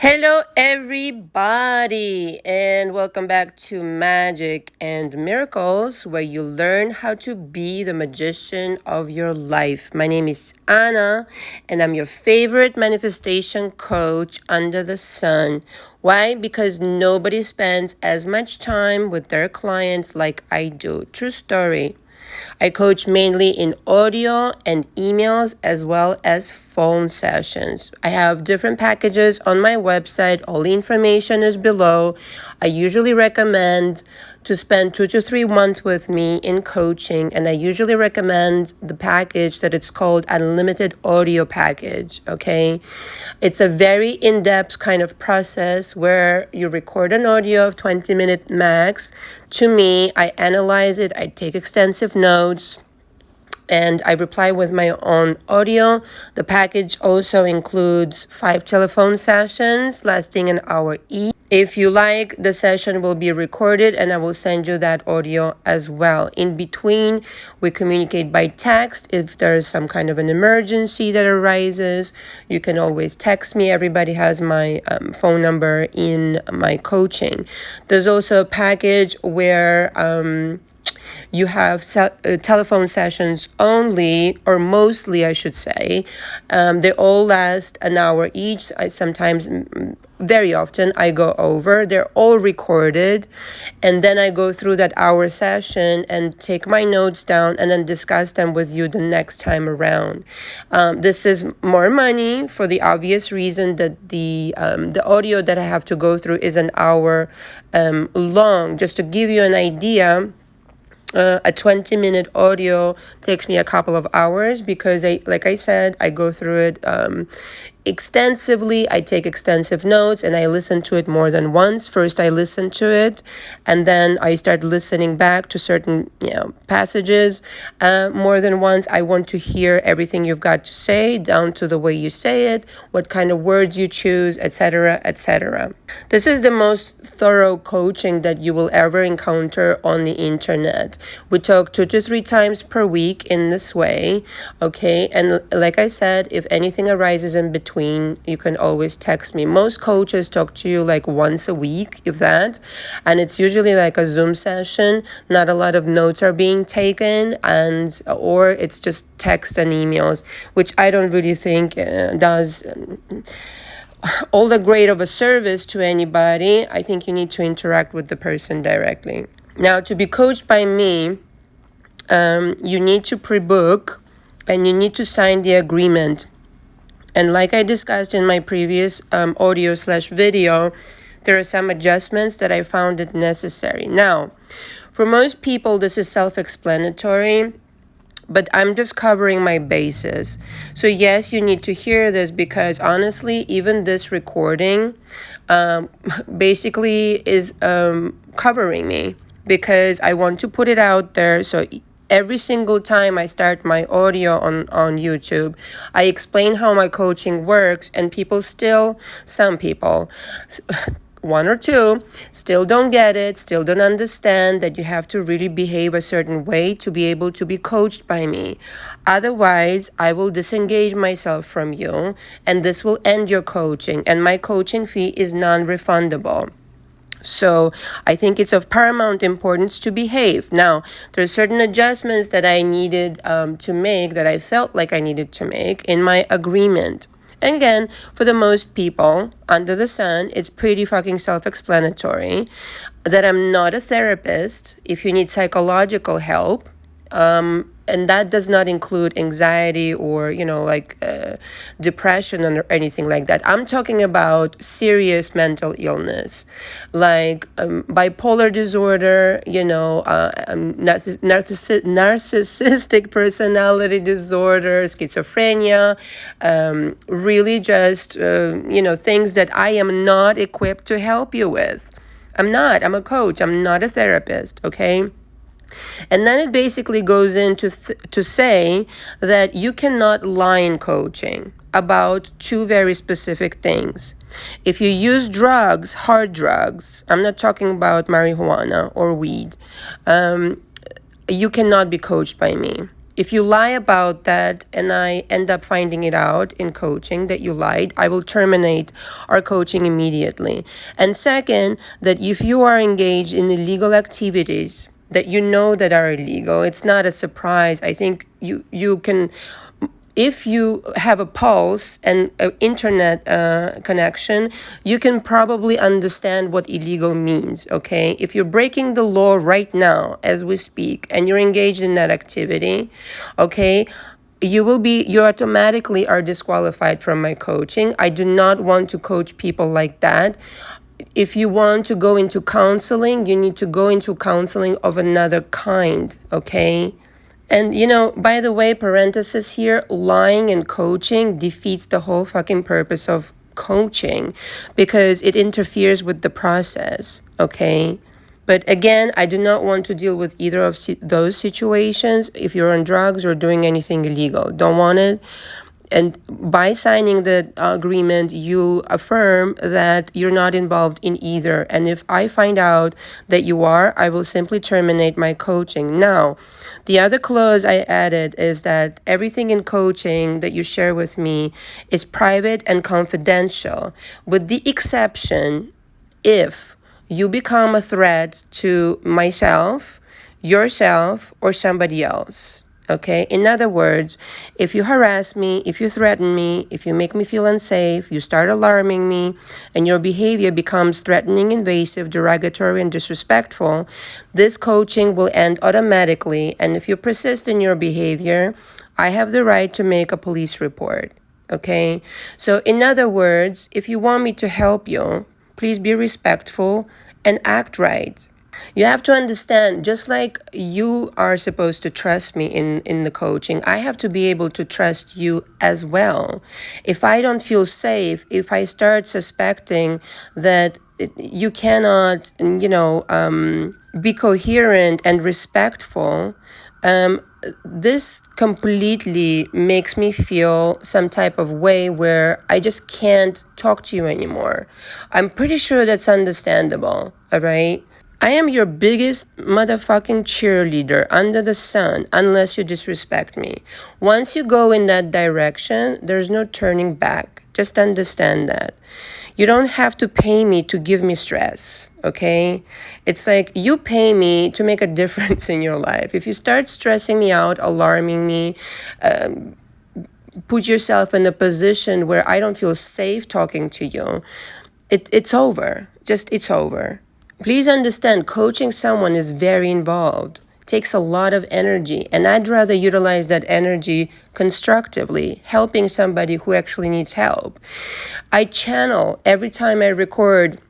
Hello, everybody, and welcome back to Magic and Miracles, where you learn how to be the magician of your life. My name is Anna, and I'm your favorite manifestation coach under the sun. Why? Because nobody spends as much time with their clients like I do. True story. I coach mainly in audio and emails as well as phone sessions. I have different packages on my website. All the information is below. I usually recommend to spend 2 to 3 months with me in coaching, and I usually recommend the package that it's called Unlimited Audio Package, okay? It's a very in-depth kind of process where you record an audio of 20-minute max to me. I analyze it, I take extensive notes, and I reply with my own audio. The package also includes 5 telephone sessions lasting an hour each. If you like, the session will be recorded and I will send you that audio as well. In between, we communicate by text. If there is some kind of an emergency that arises, you can always text me. Everybody has my phone number in my coaching. There's also a package where you have telephone sessions only, or mostly, I should say. They all last an hour each. Very often, I go over. They're all recorded. And then I go through that hour session and take my notes down and then discuss them with you the next time around. This is more money for the obvious reason that the audio that I have to go through is an hour long. Just to give you an idea, a 20-minute audio takes me a couple of hours because like I said, I go through it extensively. I take extensive notes and I listen to it more than once. First, I listen to it and then I start listening back to certain passages more than once. I want to hear everything you've got to say, down to the way you say it, what kind of words you choose, etc., etc. This is the most thorough coaching that you will ever encounter on the internet. We talk 2 to 3 times per week in this way, okay? And like I said, if anything arises in between, you can always text me. Most coaches talk to you like once a week, if that, and it's usually like a Zoom session. Not a lot of notes are being taken, or it's just text and emails, which I don't really think does all that great of a service to anybody. I think you need to interact with the person directly. Now, to be coached by me, you need to pre-book and you need to sign the agreement. And like I discussed in my previous audio/video, there are some adjustments that I found it necessary. Now, for most people, this is self-explanatory, but I'm just covering my bases. So yes, you need to hear this because honestly, even this recording basically is covering me because I want to put it out there. So every single time I start my audio on YouTube, I explain how my coaching works, and some people, one or two, still don't get it, still don't understand that you have to really behave a certain way to be able to be coached by me. Otherwise, I will disengage myself from you, and this will end your coaching, and my coaching fee is non-refundable. So I think it's of paramount importance to behave. Now, there's certain adjustments that I needed to make, that I felt like I needed to make in my agreement. And again, for the most people under the sun, it's pretty fucking self-explanatory that I'm not a therapist. If you need psychological help, and that does not include anxiety or, depression or anything like that. I'm talking about serious mental illness, like bipolar disorder, narcissistic personality disorder, schizophrenia, really just, things that I am not equipped to help you with. I'm a coach. I'm not a therapist, okay? And then it basically goes into to say that you cannot lie in coaching about 2 very specific things. If you use drugs, hard drugs, I'm not talking about marijuana or weed, you cannot be coached by me. If you lie about that and I end up finding it out in coaching that you lied, I will terminate our coaching immediately. And second, that if you are engaged in illegal activities that you know that are illegal, it's not a surprise. I think you can, if you have a pulse and an internet connection, you can probably understand what illegal means, okay? If you're breaking the law right now as we speak and you're engaged in that activity, okay, you automatically are disqualified from my coaching. I do not want to coach people like that. If you want to go into counseling, you need to go into counseling of another kind, okay? And, by the way, parenthesis here, lying and coaching defeats the whole fucking purpose of coaching because it interferes with the process, okay? But again, I do not want to deal with either of those situations if you're on drugs or doing anything illegal. Don't want it. And by signing the agreement, you affirm that you're not involved in either. And if I find out that you are, I will simply terminate my coaching. Now, the other clause I added is that everything in coaching that you share with me is private and confidential, with the exception if you become a threat to myself, yourself, or somebody else. Okay, in other words, if you harass me, if you threaten me, if you make me feel unsafe, you start alarming me, and your behavior becomes threatening, invasive, derogatory, and disrespectful, this coaching will end automatically. And if you persist in your behavior, I have the right to make a police report. Okay, so in other words, if you want me to help you, please be respectful and act right. You have to understand, just like you are supposed to trust me in the coaching, I have to be able to trust you as well. If I don't feel safe, if I start suspecting that you cannot, be coherent and respectful, this completely makes me feel some type of way where I just can't talk to you anymore. I'm pretty sure that's understandable, all right? I am your biggest motherfucking cheerleader under the sun unless you disrespect me. Once you go in that direction, there's no turning back. Just understand that. You don't have to pay me to give me stress, okay? It's like you pay me to make a difference in your life. If you start stressing me out, alarming me, put yourself in a position where I don't feel safe talking to you, it's over. It's over. Please understand, coaching someone is very involved. It takes a lot of energy, and I'd rather utilize that energy constructively, helping somebody who actually needs help. I channel every time I record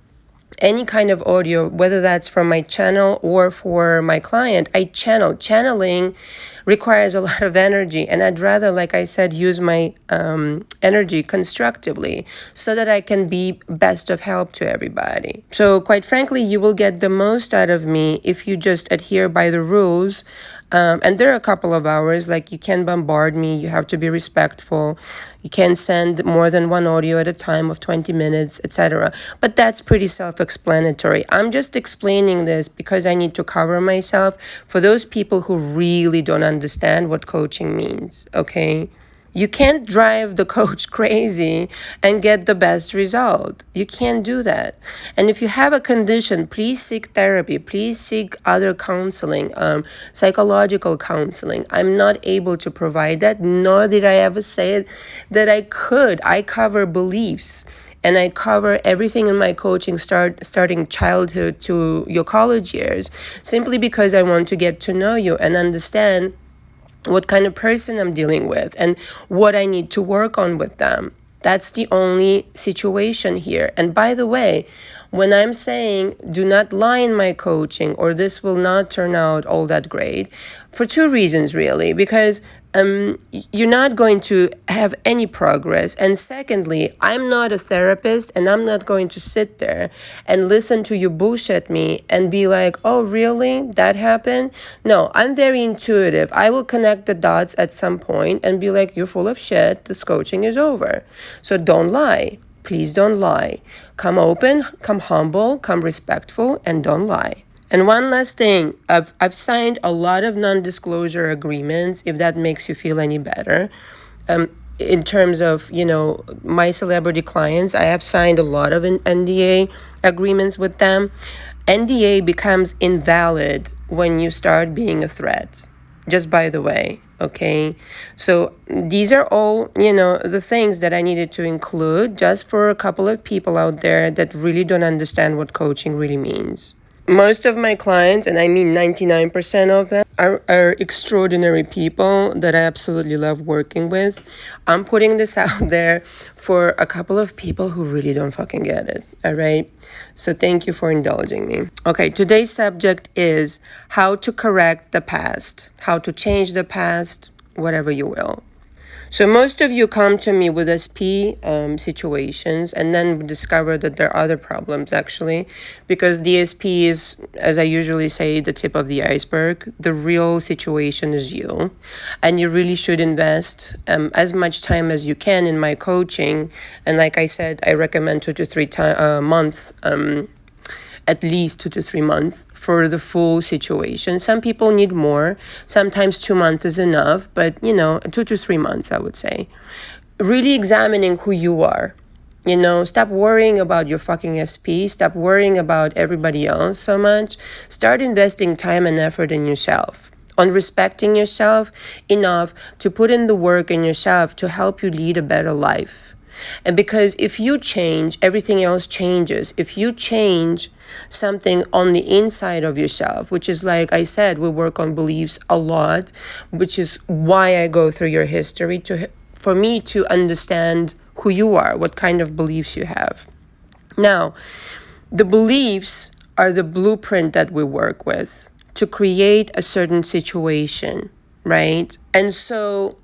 any kind of audio, whether that's from my channel or for my client. I channel. Channeling requires a lot of energy, and I'd rather, like I said, use my energy constructively so that I can be best of help to everybody. So quite frankly, you will get the most out of me if you just adhere by the rules. And there are a couple of hours, like you can't bombard me, you have to be respectful, you can't send more than one audio at a time of 20 minutes, etc. But that's pretty self-explanatory. I'm just explaining this because I need to cover myself for those people who really don't understand what coaching means, okay? You can't drive the coach crazy and get the best result. You can't do that. And if you have a condition, please seek therapy. Please seek other counseling, psychological counseling. I'm not able to provide that, nor did I ever say that I could. I cover beliefs. And I cover everything in my coaching, starting childhood to your college years, simply because I want to get to know you and understand what kind of person I'm dealing with and what I need to work on with them. That's the only situation here. And by the way, when I'm saying do not lie in my coaching or this will not turn out all that great, for two reasons really, because you're not going to have any progress. And secondly, I'm not a therapist and I'm not going to sit there and listen to you bullshit me and be like, oh, really? That happened? No, I'm very intuitive. I will connect the dots at some point and be like, you're full of shit. This coaching is over. So don't lie. Please don't lie. Come open, come humble, come respectful, and don't lie. And one last thing, I've signed a lot of non-disclosure agreements, if that makes you feel any better. In terms of, my celebrity clients, I have signed a lot of NDA agreements with them. NDA becomes invalid when you start being a threat, just by the way. Okay, so these are all, the things that I needed to include just for a couple of people out there that really don't understand what coaching really means. Most of my clients, and I mean 99% of them, are extraordinary people that I absolutely love working with. I'm putting this out there for a couple of people who really don't fucking get it, all right? So thank you for indulging me. Okay, today's subject is how to correct the past, how to change the past, whatever you will. So most of you come to me with SP situations, and then we discover that there are other problems actually, because the SP is, as I usually say, the tip of the iceberg. The real situation is you, and you really should invest as much time as you can in my coaching. And like I said, I recommend 2 to 3 months. At least 2 to 3 months for the full situation. Some people need more. Sometimes 2 months is enough, but 2 to 3 months, I would say. Really examining who you are. Stop worrying about your fucking SP. Stop worrying about everybody else so much. Start investing time and effort in yourself, on respecting yourself enough to put in the work in yourself to help you lead a better life. And because if you change, everything else changes. If you change something on the inside of yourself, which is, like I said, we work on beliefs a lot, which is why I go through your history for me to understand who you are, what kind of beliefs you have. Now, the beliefs are the blueprint that we work with to create a certain situation, right? And so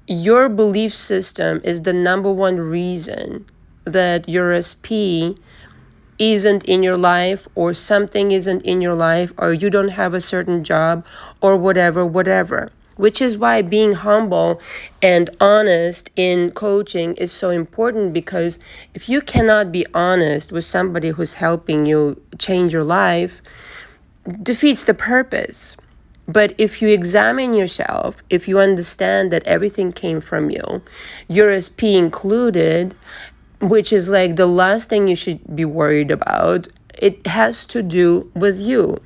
your belief system is the number one reason that your SP isn't in your life, or something isn't in your life, or you don't have a certain job, or whatever. Which is why being humble and honest in coaching is so important, because if you cannot be honest with somebody who's helping you change your life, defeats the purpose. But if you examine yourself, if you understand that everything came from you, your SP included, which is like the last thing you should be worried about, it has to do with you.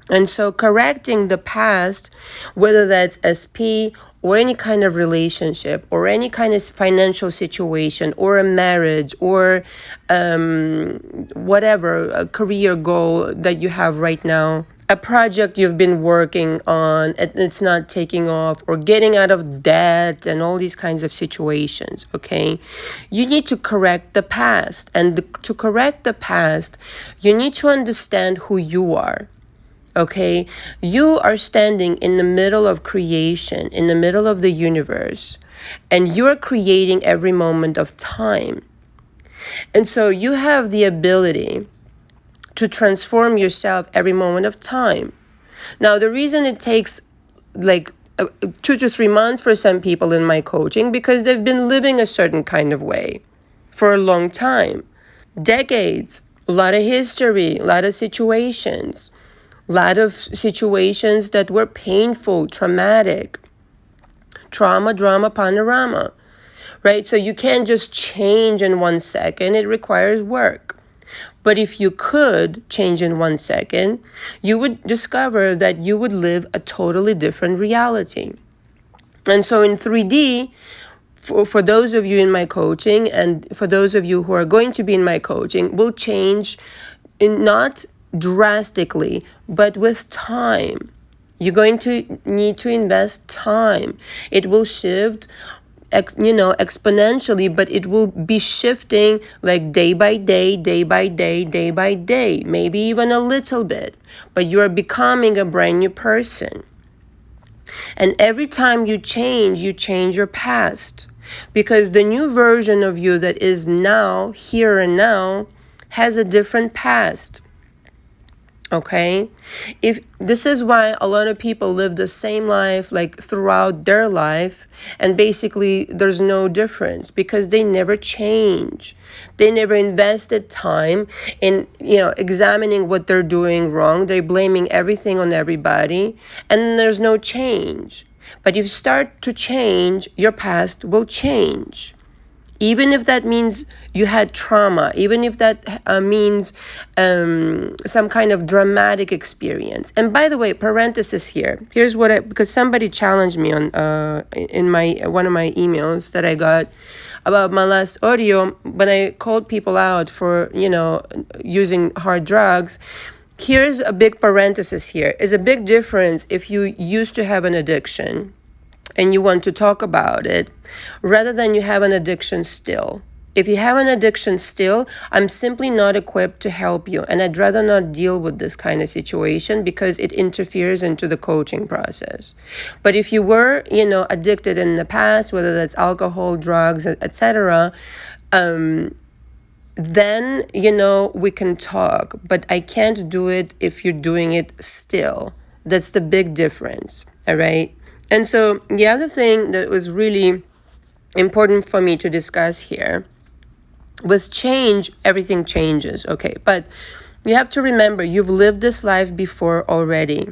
And so correcting the past, whether that's SP or any kind of relationship or any kind of financial situation or a marriage or whatever, a career goal that you have right now, a project you've been working on and it's not taking off, or getting out of debt and all these kinds of situations, okay? You need to correct the past. And to correct the past, you need to understand who you are. Okay, you are standing in the middle of creation, in the middle of the universe, and you're creating every moment of time. And so you have the ability to transform yourself every moment of time. Now, the reason it takes like 2 to 3 months for some people in my coaching, because they've been living a certain kind of way for a long time, decades, a lot of history, a lot of situations. A lot of situations that were painful, traumatic, trauma, drama, panorama, right? So you can't just change in 1 second. It requires work. But if you could change in 1 second, you would discover that you would live a totally different reality. And so in 3D, for those of you in my coaching and for those of you who are going to be in my coaching, will change in not drastically, but with time. You're going to need to invest time. It will shift, exponentially, but it will be shifting like day by day, day by day, day by day, maybe even a little bit. But you are becoming a brand new person. And every time you change your past, because the new version of you that is now, here and now, has a different past. Okay, if this is why a lot of people live the same life like throughout their life, and basically there's no difference because they never change. They never invested time in examining what they're doing wrong. They're blaming everything on everybody, and there's no change. But if you start to change, your past will change. Even if that means you had trauma, even if that means some kind of dramatic experience. And by the way, parenthesis here. Here's what because somebody challenged me on in my one of my emails that I got about my last audio when I called people out for using hard drugs. Here's a big parenthesis here. Is a big difference if you used to have an addiction and you want to talk about it, rather than you have an addiction still. If you have an addiction still, I'm simply not equipped to help you, and I'd rather not deal with this kind of situation because it interferes into the coaching process. But if you were, addicted in the past, whether that's alcohol, drugs, etc., then, we can talk. But I can't do it if you're doing it still. That's the big difference, all right? And so the other thing that was really important for me to discuss here, with change, everything changes, okay? But you have to remember, you've lived this life before already.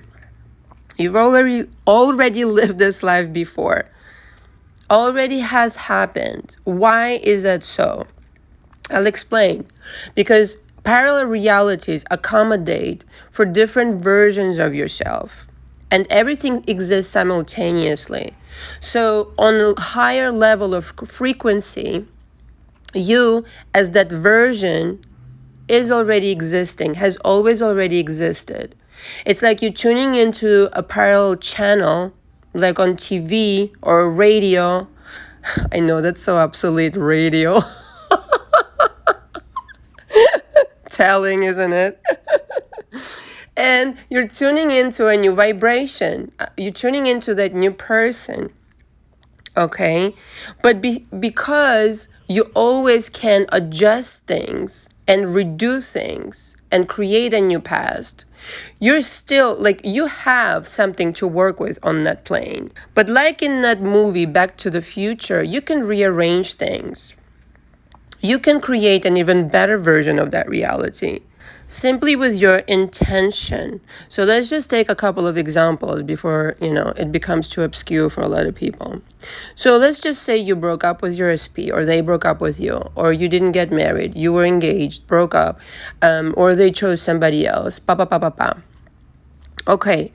You've already lived this life before. Already has happened. Why is that so? I'll explain. Because parallel realities accommodate for different versions of yourself. And everything exists simultaneously. So on a higher level of frequency, you as that version is already existing, has always already existed. It's like you're tuning into a parallel channel, like on TV or radio. I know that's so obsolete, radio. Telling, isn't it? And you're tuning into a new vibration. You're tuning into that new person. Okay? But because you always can adjust things and redo things and create a new past, you're still, like, you have something to work with on that plane. But like in that movie, Back to the Future, you can rearrange things. You can create an even better version of that reality, simply with your intention. So let's just take a couple of examples before, it becomes too obscure for a lot of people. So let's just say you broke up with your SP, or they broke up with you, or you didn't get married, you were engaged, broke up, or they chose somebody else. Okay.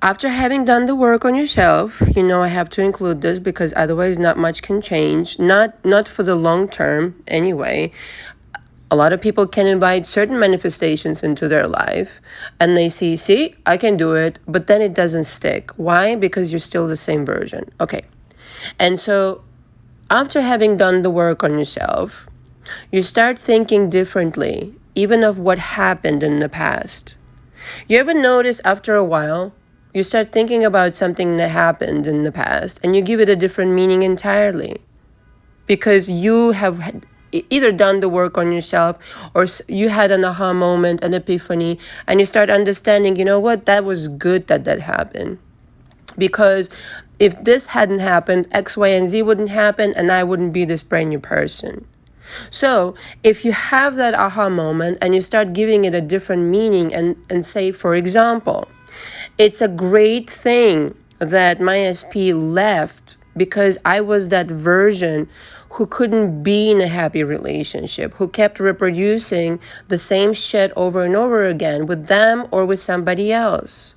After having done the work on yourself, I have to include this because otherwise not much can change, not for the long term anyway. A lot of people can invite certain manifestations into their life and they see, I can do it, but then it doesn't stick. Why? Because you're still the same version. Okay. And so after having done the work on yourself, you start thinking differently, even of what happened in the past. You ever notice after a while, you start thinking about something that happened in the past and you give it a different meaning entirely because you have either done the work on yourself or you had an aha moment, an epiphany, and you start understanding, what, that was good that happened. Because if this hadn't happened, X, Y, and Z wouldn't happen and I wouldn't be this brand new person. So if you have that aha moment and you start giving it a different meaning and say, for example, it's a great thing that my SP left because I was that version who couldn't be in a happy relationship, who kept reproducing the same shit over and over again with them or with somebody else.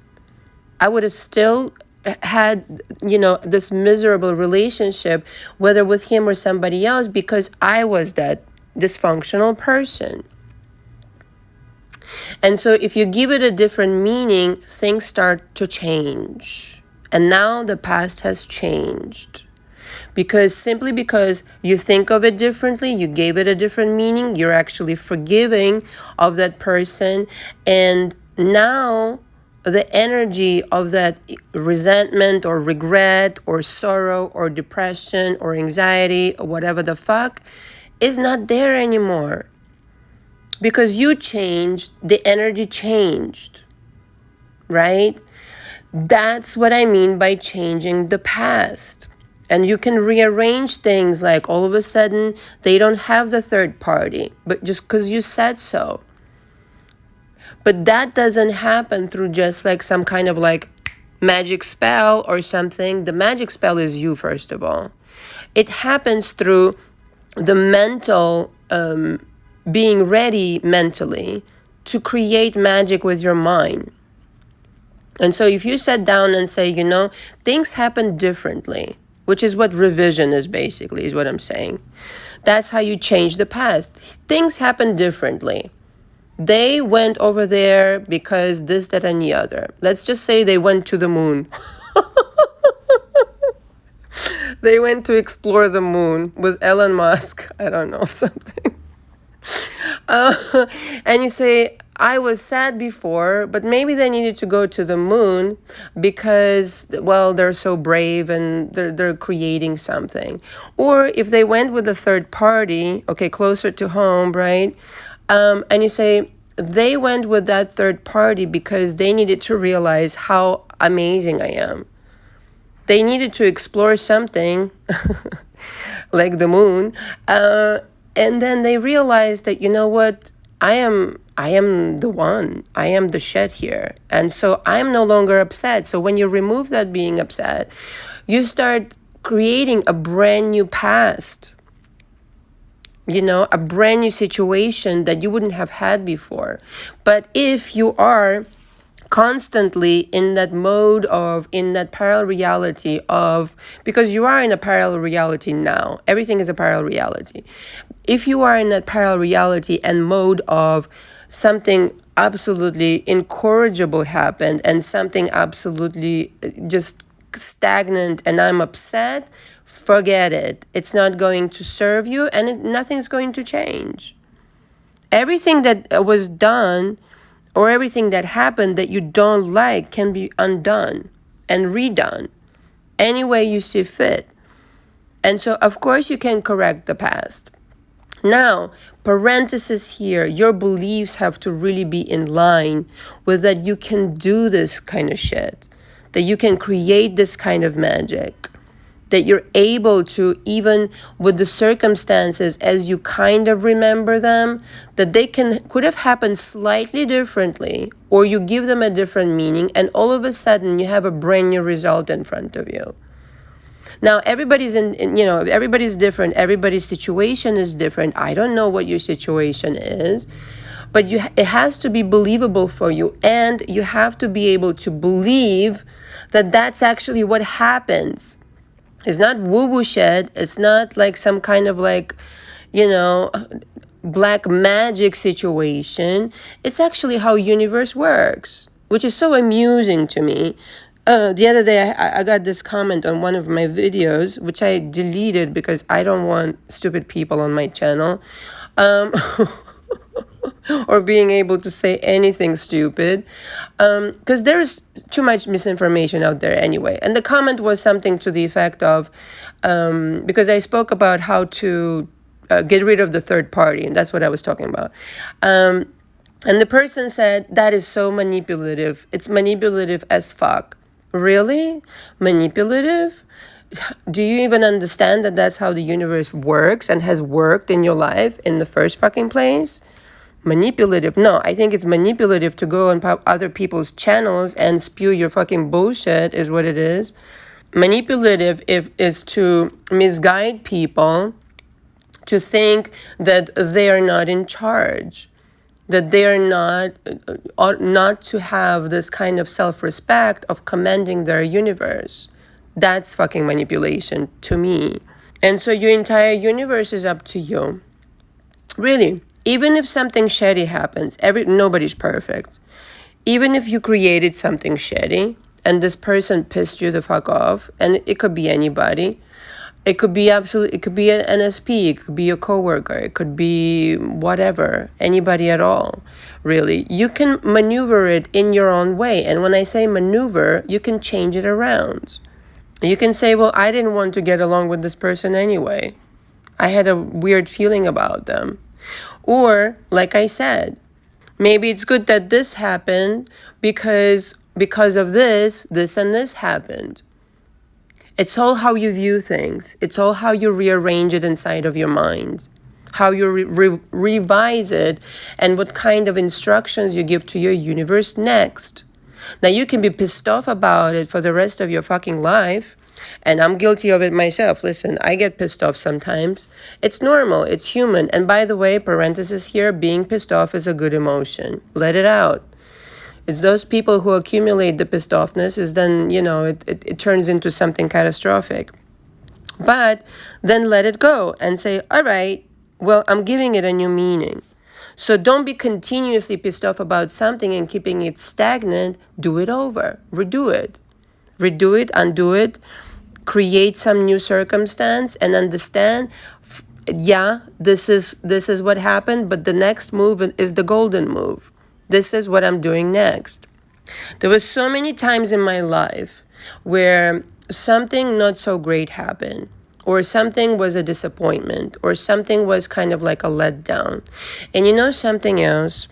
I would have still had, this miserable relationship, whether with him or somebody else, because I was that dysfunctional person. And so if you give it a different meaning, things start to change. And now the past has changed. Simply because you think of it differently, you gave it a different meaning, you're actually forgiving of that person. And now the energy of that resentment or regret or sorrow or depression or anxiety or whatever the fuck is not there anymore. Because you changed, the energy changed, right? That's what I mean by changing the past. And you can rearrange things, like all of a sudden they don't have the third party, but just because you said so. But that doesn't happen through just like some kind of like magic spell or something. The magic spell is you, first of all. It happens through the mental, being ready mentally to create magic with your mind. And so if you sit down and say, things happen differently, which is what revision is basically, is what I'm saying. That's how you change the past. Things happen differently. They went over there because this, that, and the other. Let's just say they went to the moon. They went to explore the moon with Elon Musk. I don't know, something. And you say, I was sad before, but maybe they needed to go to the moon because, well, they're so brave and they're creating something. Or if they went with a third party, okay, closer to home, right? And you say, they went with that third party because they needed to realize how amazing I am. They needed to explore something like the moon. And then they realized that, what? I am the one. I am the shit here. And so I'm no longer upset. So when you remove that being upset, you start creating a brand new past. A brand new situation that you wouldn't have had before. But if you are constantly in that mode of, in that parallel reality of, because you are in a parallel reality now, everything is a parallel reality. If you are in that parallel reality and mode of something absolutely incorrigible happened and something absolutely just stagnant and I'm upset, forget it. It's not going to serve you and nothing's going to change. Everything that was done or everything that happened that you don't like can be undone and redone any way you see fit. And so, of course, you can correct the past. Now, parenthesis here, your beliefs have to really be in line with that you can do this kind of shit, that you can create this kind of magic, that you're able to, even with the circumstances as you kind of remember them, that they could have happened slightly differently, or you give them a different meaning, and all of a sudden you have a brand new result in front of you. Now, everybody's everybody's different. Everybody's situation is different. I don't know what your situation is, but it has to be believable for you, and you have to be able to believe that that's actually what happens. It's not woo-woo shit. It's not like some kind of like, black magic situation. It's actually how universe works, which is so amusing to me. The other day, I got this comment on one of my videos, which I deleted because I don't want stupid people on my channel. Or being able to say anything stupid, because there's too much misinformation out there anyway. And the comment was something to the effect of, because I spoke about how to get rid of the third party, and that's what I was talking about. And the person said, that is so manipulative. It's manipulative as fuck. Really? Manipulative? Do you even understand that that's how the universe works and has worked in your life in the first fucking place? Manipulative? No, I think it's manipulative to go on other people's channels and spew your fucking bullshit is what it is. Manipulative is to misguide people to think that they are not in charge, that they are not to have this kind of self-respect of commanding their universe. That's fucking manipulation to me. And so your entire universe is up to you. Really. Even if something shitty happens, nobody's perfect. Even if you created something shitty and this person pissed you the fuck off, and it could be anybody. It could be an NSP, it could be a coworker, it could be whatever, anybody at all, really. You can maneuver it in your own way. And when I say maneuver, you can change it around. You can say, well, I didn't want to get along with this person anyway. I had a weird feeling about them. Or, like I said, maybe it's good that this happened because of this and this happened. It's all how you view things. It's all how you rearrange it inside of your mind, how you revise it, and what kind of instructions you give to your universe next. Now, you can be pissed off about it for the rest of your fucking life, and I'm guilty of it myself. Listen, I get pissed off sometimes. It's normal. It's human. And by the way, parenthesis here, being pissed off is a good emotion. Let it out. It's those people who accumulate the pissed offness is then, it turns into something catastrophic. But then let it go and say, all right, well, I'm giving it a new meaning. So don't be continuously pissed off about something and keeping it stagnant. Do it over. Redo it. Redo it, undo it, create some new circumstance, and understand, yeah, this is what happened, but the next move is the golden move. This is what I'm doing next. There were so many times in my life where something not so great happened, or something was a disappointment, or something was kind of like a letdown. And you know something else?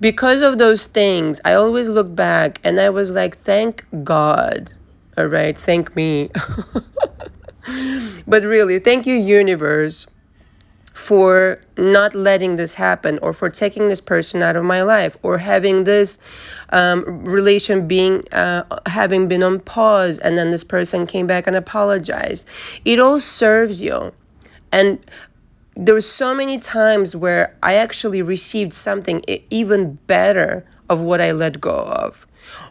Because of those things, I always look back and I was like, thank God. All right, thank me. But really, thank you, universe, for not letting this happen, or for taking this person out of my life, or having this relation having been on pause, and then this person came back and apologized. It all serves you. And there were so many times where I actually received something even better of what I let go of.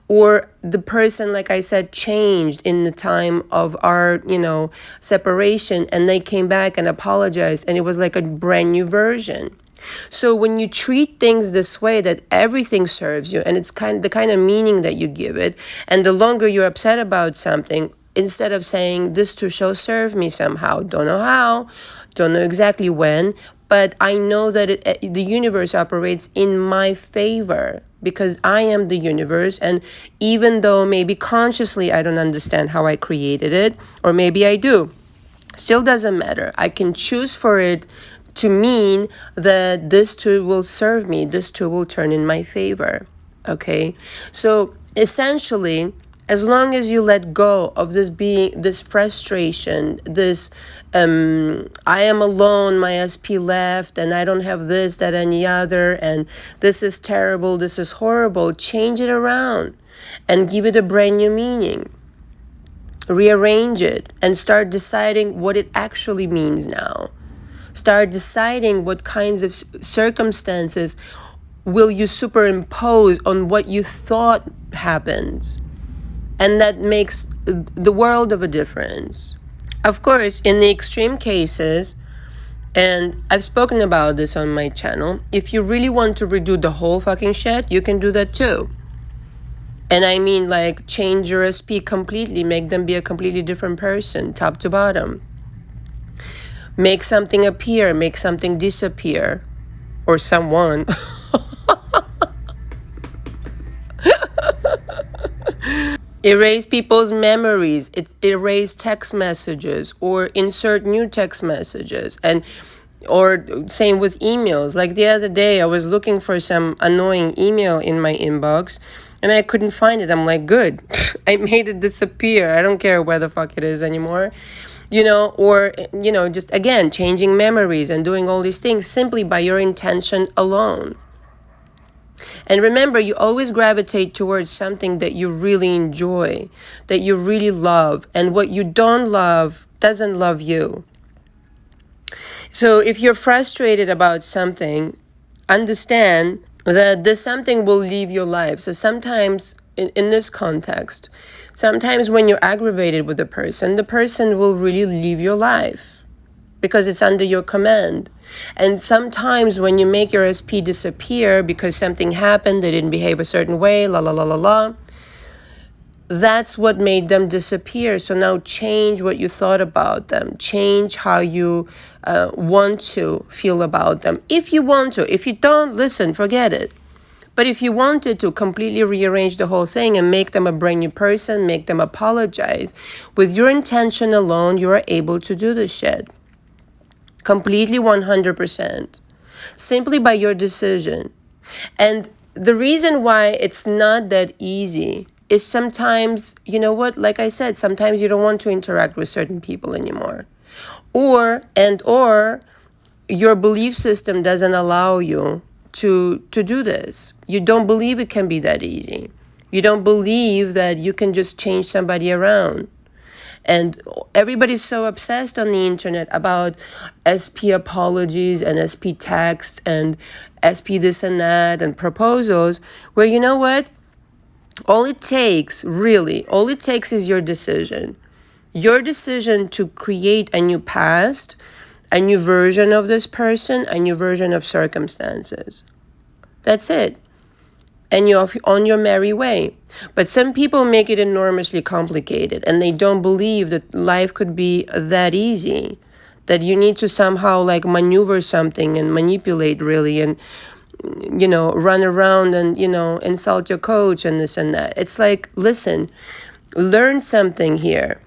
Or the person, like I said, changed in the time of our, separation, and they came back and apologized, and it was like a brand new version. So when you treat things this way, that everything serves you, and it's the kind of meaning that you give it, and the longer you're upset about something, instead of saying, this too shall serve me somehow, don't know how, don't know exactly when, but I know that the universe operates in my favor, because I am the universe. And even though maybe consciously I don't understand how I created it, or maybe I do, still doesn't matter. I can choose for it to mean that this too will serve me, this too will turn in my favor. Okay, so essentially, as long as you let go of this frustration, this I am alone, my SP left, and I don't have this, that, and the other, and this is terrible, this is horrible, change it around and give it a brand new meaning. Rearrange it and start deciding what it actually means now. Start deciding what kinds of circumstances will you superimpose on what you thought happens. And that makes the world of a difference. Of course, in the extreme cases, and I've spoken about this on my channel, if you really want to redo the whole fucking shit, you can do that too. And I mean, like, change your SP completely, make them be a completely different person, top to bottom. Make something appear, make something disappear, or someone. Erase people's memories, erase text messages, or insert new text messages, or same with emails. Like the other day, I was looking for some annoying email in my inbox, and I couldn't find it. I'm like, good, I made it disappear. I don't care where the fuck it is anymore. Or, just again, changing memories and doing all these things simply by your intention alone. And remember, you always gravitate towards something that you really enjoy, that you really love, and what you don't love doesn't love you. So if you're frustrated about something, understand that this something will leave your life. So sometimes, in this context, sometimes when you're aggravated with the person will really leave your life, because it's under your command. And sometimes when you make your SP disappear because something happened, they didn't behave a certain way, la la la la la, that's what made them disappear. So now change what you thought about them. Change how you want to feel about them. If you want to. If you don't, listen, forget it. But if you wanted to completely rearrange the whole thing and make them a brand new person, make them apologize, with your intention alone, you are able to do this shit. completely 100%, simply by your decision. And the reason why it's not that easy is sometimes, you know what, like I said, sometimes you don't want to interact with certain people anymore. Or your belief system doesn't allow you to do this. You don't believe it can be that easy. You don't believe that you can just change somebody around. And everybody's so obsessed on the internet about SP apologies and SP texts and SP this and that and proposals, where, you know what? All it takes is your decision. Your decision to create a new past, a new version of this person, a new version of circumstances. That's it. And you're on your merry way. But some people make it enormously complicated, and they don't believe that life could be that easy, that you need to somehow like maneuver something and manipulate really, and run around and insult your coach and this and that. It's like, listen, learn something here.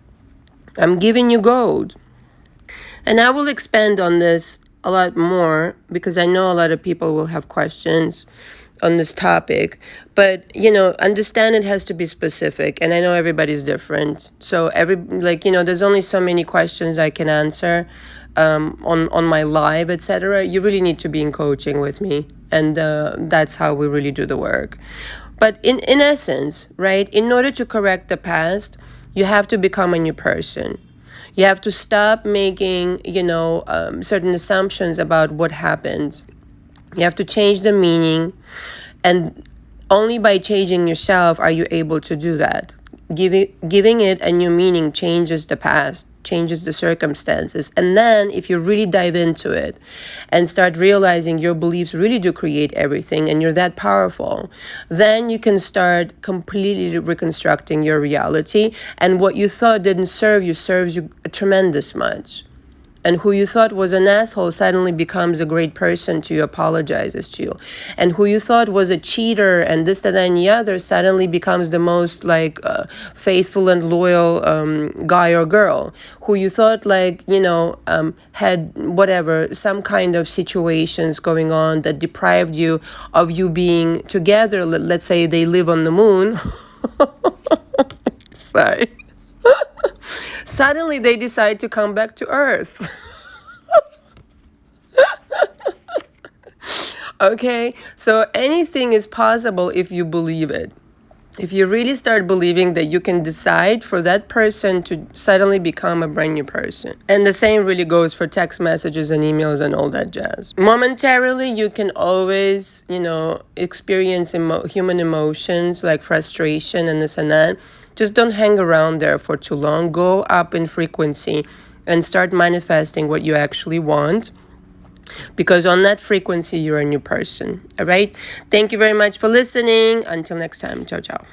I'm giving you gold. And I will expand on this a lot more because I know a lot of people will have questions on this topic. But, understand it has to be specific. And I know everybody's different. So there's only so many questions I can answer on my live, etc. You really need to be in coaching with me. And that's how we really do the work. But in essence, right, in order to correct the past, you have to become a new person. You have to stop making, certain assumptions about what happened. You have to change the meaning. And only by changing yourself are you able to do that. Giving it a new meaning changes the past, changes the circumstances. And then if you really dive into it and start realizing your beliefs really do create everything and you're that powerful, then you can start completely reconstructing your reality. And what you thought didn't serve you serves you a tremendous much. And who you thought was an asshole suddenly becomes a great person to you, apologizes to you. And who you thought was a cheater and this, that, and the other suddenly becomes the most faithful and loyal guy or girl. Who you thought had whatever, some kind of situations going on that deprived you of you being together. Let's say they live on the moon. Sorry. Suddenly they decide to come back to Earth. Okay, so anything is possible if you believe it. If you really start believing that you can decide for that person to suddenly become a brand new person. And the same really goes for text messages and emails and all that jazz. Momentarily, you can always, experience human emotions like frustration and this and that. Just don't hang around there for too long. Go up in frequency and start manifesting what you actually want. Because on that frequency, you're a new person. All right? Thank you very much for listening. Until next time. Ciao, ciao.